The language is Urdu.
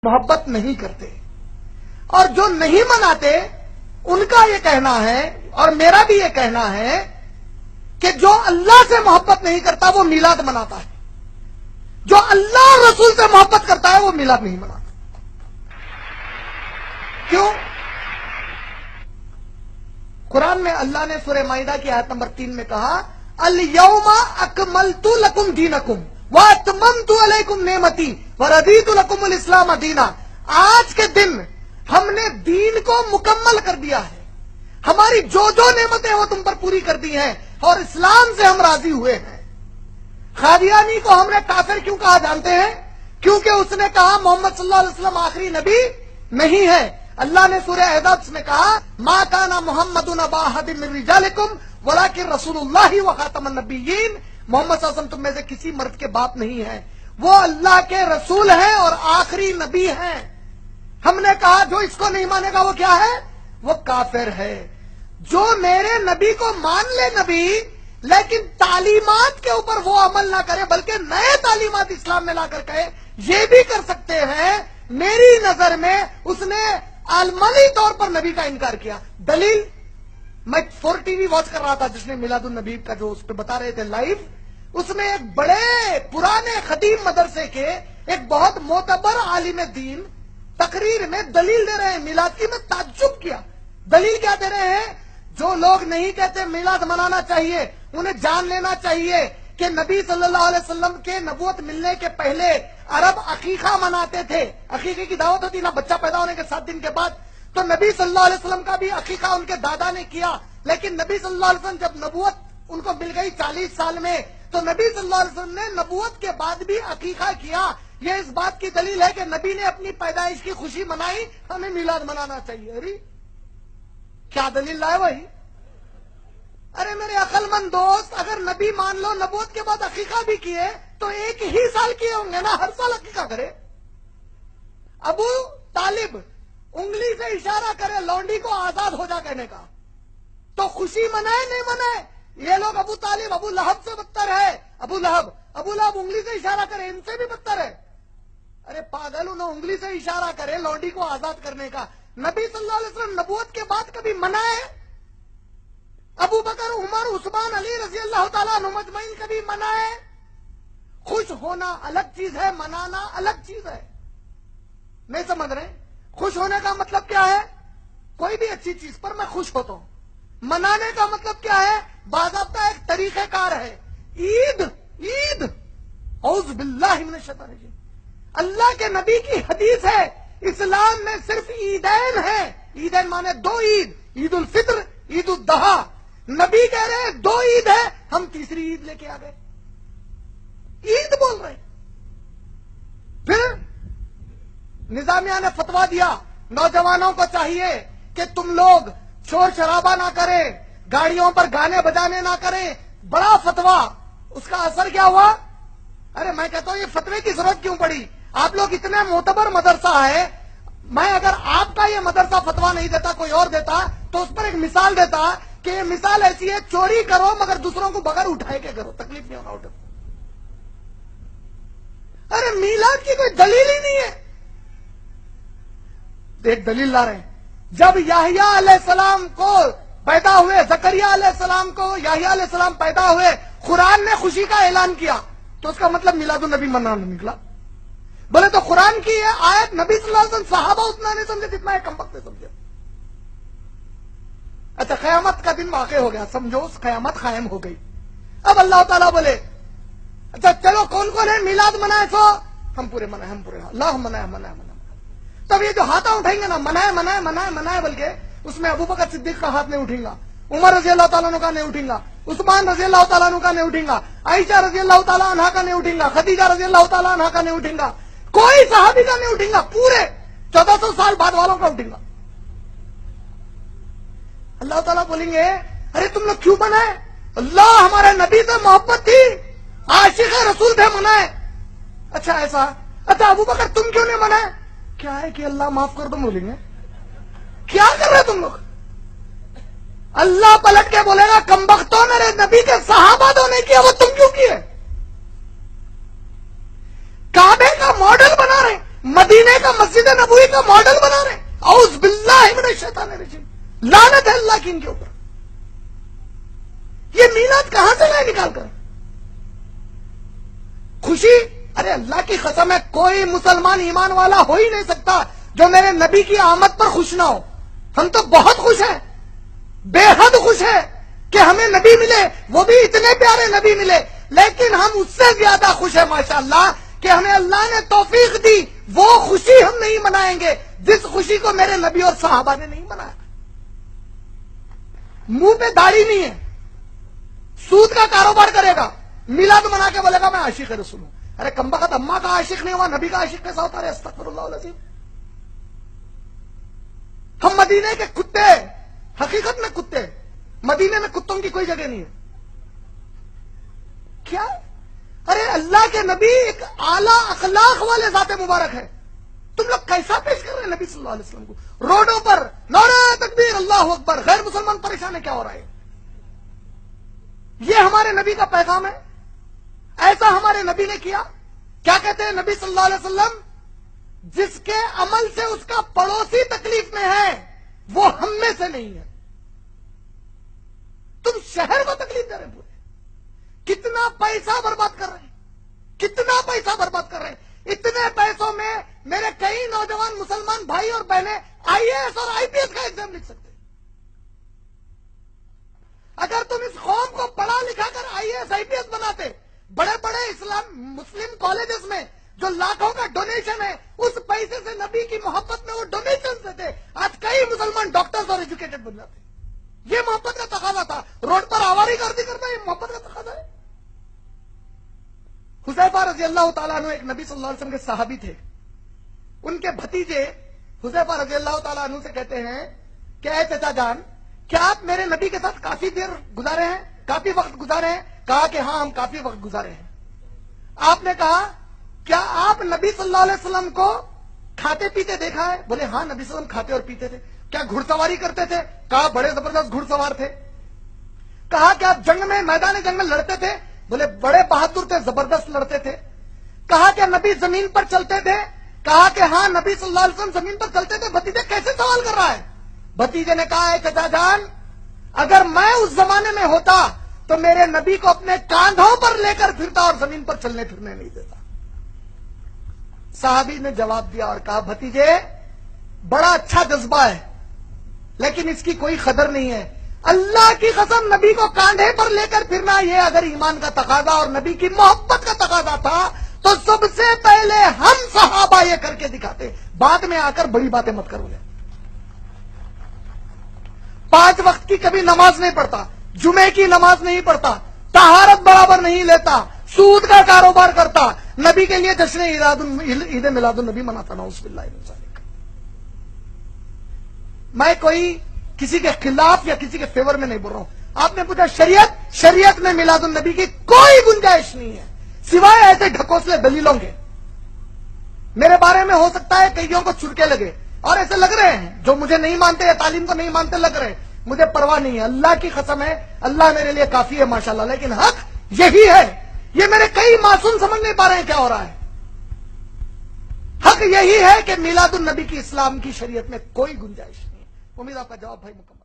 محبت نہیں کرتے، اور جو نہیں مناتے ان کا یہ کہنا ہے اور میرا بھی یہ کہنا ہے کہ جو اللہ سے محبت نہیں کرتا وہ میلاد مناتا ہے، جو اللہ اور رسول سے محبت کرتا ہے وہ میلاد نہیں مناتا۔ کیوں؟ قرآن میں اللہ نے سورہ مائدہ کی آیت نمبر 3 میں کہا الیوم اکملت لکم دینکم واتممت علیکم نعمتی ورضیت لکم الاسلام دینا۔ آج کے دن ہم نے دین کو مکمل کر دیا ہے، ہماری جو نعمتیں وہ تم پر پوری کر دی ہیں، اور اسلام سے ہم راضی ہوئے ہیں۔ قادیانی کو ہم نے کافر کیوں کہا جانتے ہیں؟ کیونکہ اس نے کہا محمد صلی اللہ علیہ وسلم آخری نبی نہیں ہے۔ اللہ نے سورہ احزاب میں کہا ما کان محمد ابا احد من رجالکم ولکن رسول اللہ وخاتم النبیین۔ محمد صلی اللہ علیہ وسلم تم میں سے کسی مرد کے باپ نہیں ہے، وہ اللہ کے رسول ہیں اور آخری نبی ہیں۔ ہم نے کہا جو اس کو نہیں مانے گا وہ کیا ہے؟ وہ کافر ہے۔ جو میرے نبی کو مان لے نبی، لیکن تعلیمات کے اوپر وہ عمل نہ کرے بلکہ نئے تعلیمات اسلام میں لا کر کہے، یہ بھی کر سکتے ہیں۔ میری نظر میں اس نے عملی طور پر نبی کا انکار کیا۔ دلیل، میں 4 ٹی وی واچ کر رہا تھا جس نے میلاد النبی کا جو اس پہ بتا رہے تھے لائیو، اس میں ایک بڑے پرانے قدیم مدرسے کے ایک بہت معتبر عالم دین تقریر میں دلیل دے رہے ہیں میلاد کی۔ میں تعجب کیا، دلیل کیا دے رہے ہیں؟ جو لوگ نہیں کہتے میلاد منانا چاہیے انہیں جان لینا چاہیے کہ نبی صلی اللہ علیہ وسلم کے نبوت ملنے کے پہلے عرب عقیقہ مناتے تھے۔ عقیقے کی دعوت ہوتی نا بچہ پیدا ہونے کے 7 دن کے بعد، تو نبی صلی اللہ علیہ وسلم کا بھی عقیقہ ان کے دادا نے کیا، لیکن نبی صلی اللہ علیہ وسلم جب نبوت ان کو مل گئی 40 سال میں، تو نبی صلی اللہ علیہ وسلم نے نبوت کے بعد بھی عقیقہ کیا۔ یہ اس بات کی دلیل ہے کہ نبی نے اپنی پیدائش کی خوشی منائی، ہمیں میلاد منانا چاہیے۔ ارے کیا دلیل لائے بھائی؟ ارے میرے عقل مند دوست، اگر نبی مان لو نبوت کے بعد عقیقہ بھی کیے تو 1 ہی سال کیے ہوں گے نا، ہر سال عقیقہ کرے۔ ابو طالب انگلی سے اشارہ کرے لونڈی کو آزاد ہو جا کہنے کا، تو خوشی منائے نہیں منائے؟ یہ لوگ ابو طالب ابو لہب سے بدتر ہے۔ ابو لہب انگلی سے اشارہ کرے ان سے بھی بدتر ہے۔ ارے پاگل، انہوں انگلی سے اشارہ کرے لونڈی کو آزاد کرنے کا، نبی صلی اللہ علیہ وسلم نبوت کے بعد کبھی منائے؟ ابو بکر عمر عثمان علی رضی اللہ تعالیٰ عنہ مجمعین کبھی منائے؟ خوش ہونا الگ چیز ہے، منانا الگ چیز ہے۔ نہیں سمجھ رہے؟ خوش ہونے کا مطلب کیا ہے؟ کوئی بھی اچھی چیز پر میں خوش ہوتا ہوں۔ منانے کا مطلب کیا ہے؟ باضابطہ ایک طریقہ کار ہے۔ عید اعوذ باللہ من الشیطان الرجیم، اللہ کے نبی کی حدیث ہے اسلام میں صرف عیدین ہے۔ عیدین مانے 2 عید، عید الفطر عید الاضحیٰ۔ نبی کہہ رہے ہیں 2 عید ہے، ہم تیسری عید لے کے آ گئے، عید بول رہے ہیں۔ پھر نظامیہ نے فتویٰ دیا نوجوانوں کو چاہیے کہ تم لوگ شور شرابہ نہ کریں، گاڑیوں پر گانے بجانے نہ کریں، بڑا فتویٰ۔ اس کا اثر کیا ہوا؟ ارے میں کہتا ہوں یہ فتوے کی ضرورت کیوں پڑی؟ آپ لوگ اتنے معتبر مدرسہ ہے، میں اگر آپ کا یہ مدرسہ فتویٰ نہیں دیتا کوئی اور دیتا تو اس پر ایک مثال دیتا کہ یہ مثال ایسی ہے، چوری کرو مگر دوسروں کو بغیر اٹھائے کے کرو، تکلیف نہیں ہونا اٹھو۔ ارے میلاد کی کوئی دلیل ہی نہیں ہے۔ ایک دلیل لا رہے ہیں، جب یحییٰ علیہ السلام کو پیدا ہوئے، زکریا علیہ السلام کو یحییٰ علیہ السلام پیدا ہوئے، قرآن نے خوشی کا اعلان کیا، تو اس کا مطلب میلاد النبی منانا نکلا۔ بولے تو قرآن کی یہ آیت نبی صلی اللہ علیہ وسلم صحابہ اتنا نہیں سمجھے جتنا ہے کم وقت نے سمجھے۔ اچھا قیامت کا دن واقع ہو گیا، سمجھو قیامت قائم ہو گئی۔ اب اللہ تعالیٰ بولے اچھا چلو کون کون ہے میلاد منائے؟ سو ہم پورے منائے، ہم پورے اللہ منائے منائے منائے۔ تب یہ جو ہاتھ اٹھائیں گے نا منائے منائے منائے منائے، بلکہ اس میں ابو بکر صدیق کا ہاتھ نہیں اٹھیں گا، عمر رضی اللہ تعالیٰ عنہ کا نہیں اٹھیں گا، عثمان رضی اللہ تعالیٰ عنہ کا نہیں اٹھیں گا، عائشہ رضی اللہ تعالیٰ عنہ کا نہیں اٹھیں گا، خدیجہ رضی اللہ تعالیٰ عنہ کا نہیں اٹھیں گا، کوئی صحابی کا نہیں اٹھیں گا، پورے 1400 سال بعد والوں کا اٹھیں گا۔ اللہ تعالیٰ بولیں گے ارے تم لوگ کیوں منائے؟ اللہ ہمارے نبی سے محبت تھی، عاشق رسول تھے، منائے۔ اچھا ایسا؟ اچھا ابو بکر تم کیوں نہیں منائے؟ کیا ہے کہ اللہ معاف کر دو بولیں گے؟ کیا کر رہے تم لوگ؟ اللہ پلٹ کے بولے گا کمبختوں، میرے نبی کے صحابہ تو نہیں کیا، وہ تم کیوں کیے؟ کعبے کا ماڈل بنا رہے ہیں، مدینے کا مسجد نبوی کا ماڈل بنا رہے ہیں. اعوذ باللہ من الشیطان الرجیم. لعنت ہے اللہ کی ان کے اوپر. یہ میلاد کہاں سے لائے نکال کر؟ خوشی، ارے اللہ کی قسم ہے کوئی مسلمان ایمان والا ہو ہی نہیں سکتا جو میرے نبی کی آمد پر خوش نہ ہو. ہم تو بہت خوش ہیں، بے حد خوش ہیں کہ ہمیں نبی ملے، وہ بھی اتنے پیارے نبی ملے. لیکن ہم اس سے زیادہ خوش ہیں ماشاءاللہ کہ ہمیں اللہ نے توفیق دی. وہ خوشی ہم نہیں منائیں گے جس خوشی کو میرے نبی اور صحابہ نے نہیں منایا. منہ پہ داڑھی نہیں ہے، سود کا کاروبار کرے گا، میلاد منا کے بولے گا میں عاشق رسول ہوں. ارے کمبخت، اماں کا عاشق نہیں ہوا نبی کا عاشق کیسا ہوتا ہے؟ استغفر اللہ العظیم. ہم مدینے کے کتے، حقیقت میں کتے. مدینے میں کتوں کی کوئی جگہ نہیں ہے. کیا؟ ارے اللہ کے نبی ایک اعلیٰ اخلاق والے ذات مبارک ہے. تم لوگ کیسا پیش کر رہے ہیں نبی صلی اللہ علیہ وسلم کو؟ روڈوں پر نعرہ تکبیر اللہ اکبر، غیر مسلمان پریشان ہے. کیا ہو رہا ہے؟ یہ ہمارے نبی کا پیغام ہے؟ ایسا ہمارے نبی نے کیا؟ کیا کہتے ہیں نبی صلی اللہ علیہ وسلم؟ جس کے عمل سے اس کا پڑوسی تکلیف میں ہے وہ ہم میں سے نہیں ہے. تم شہر کو تکلیف دے رہے پورے. کتنا پیسہ برباد کر رہے ہیں، کتنا پیسہ برباد کر رہے ہیں. اتنے پیسوں میں میرے کئی نوجوان مسلمان بھائی اور بہنیں آئی اے ایس اور آئی پی ایس کا ایگزام لکھ سکتے. اگر تم اس قوم کو پڑھا لکھا کر آئی A S I P S بناتے، بڑے بڑے اسلام مسلم کالجز میں جو لاکھوں کا ڈونیشن ہے اس پیسے سے نبی کی محبت میں وہ ڈونیشن دیتے، آج کئی مسلمان ڈاکٹرز اور ایجوکیٹڈ بن جاتے. یہ محبت کا تقاضا تھا. روڈ پر آواری گردی کرنا یہ محبت کا تقاضا ہے. حذیفہ رضی اللہ تعالیٰ عنہ ایک نبی صلی اللہ علیہ وسلم کے صحابی تھے. ان کے بھتیجے حذیفہ رضی اللہ تعالیٰ عنہ سے کہتے ہیں کہ اے چچا جان، کیا آپ میرے نبی کے ساتھ کافی دیر گزارے ہیں، کافی وقت گزارے ہیں؟ کہا کہ ہاں ہم کافی وقت گزارے ہیں. آپ نے کہا کیا آپ نبی صلی اللہ علیہ وسلم کو کھاتے پیتے دیکھا ہے؟ بولے ہاں نبی صلی اللہ علیہ وسلم کھاتے اور پیتے تھے. کیا گھڑ سواری کرتے تھے؟ کہا بڑے زبردست گھڑ سوار تھے. کہا کہ آپ جنگ میں میدان جنگ میں لڑتے تھے؟ بولے بڑے بہادر تھے، زبردست لڑتے تھے. کہا کہ نبی زمین پر چلتے تھے؟ کہا کہ ہاں نبی صلی اللہ علیہ وسلم زمین پر چلتے تھے. بھتیجے کیسے سوال کر رہا ہے؟ بھتیجے نے کہا ہے چچا جان، اگر میں اس زمانے میں ہوتا تو میرے نبی کو اپنے کاندھوں پر لے کر پھرتا اور زمین پر چلنے پھرنے نہیں دیتا. صحابی نے جواب دیا اور کہا بھتیجے بڑا اچھا جذبہ ہے لیکن اس کی کوئی قدر نہیں ہے. اللہ کی قسم نبی کو کاندھے پر لے کر پھرنا یہ اگر ایمان کا تقاضا اور نبی کی محبت کا تقاضا تھا تو سب سے پہلے ہم صحابہ یہ کر کے دکھاتے. بعد میں آ کر بڑی باتیں مت کرو. 5 وقت کی کبھی نماز نہیں پڑھتا، جمعے کی نماز نہیں پڑھتا، طہارت برابر نہیں لیتا، سود کا کاروبار کرتا، نبی کے لیے جشن عید میلاد النبی مناتا. نعوذ باللہ من ذالک. میں کوئی کسی کے خلاف یا کسی کے فیور میں نہیں بول رہا ہوں. آپ نے پوچھا شریعت میں میلاد النبی کی کوئی گنجائش نہیں ہے سوائے ایسے ڈھکوسلے دلیلوں کے. میرے بارے میں ہو سکتا ہے کئیوں کو چرکے لگے اور ایسے لگ رہے ہیں جو مجھے نہیں مانتے یا تعلیم کو نہیں مانتے لگ رہے ہیں. مجھے پرواہ نہیں ہے، اللہ کی قسم ہے اللہ میرے لیے کافی ہے ماشاءاللہ. لیکن حق یہی ہے. یہ میرے کئی معصوم سمجھ نہیں پا رہے ہیں کیا ہو رہا ہے. حق یہی ہے کہ میلاد النبی کی اسلام کی شریعت میں کوئی گنجائش نہیں ہے. امید آپ کا جواب بھائی مکمل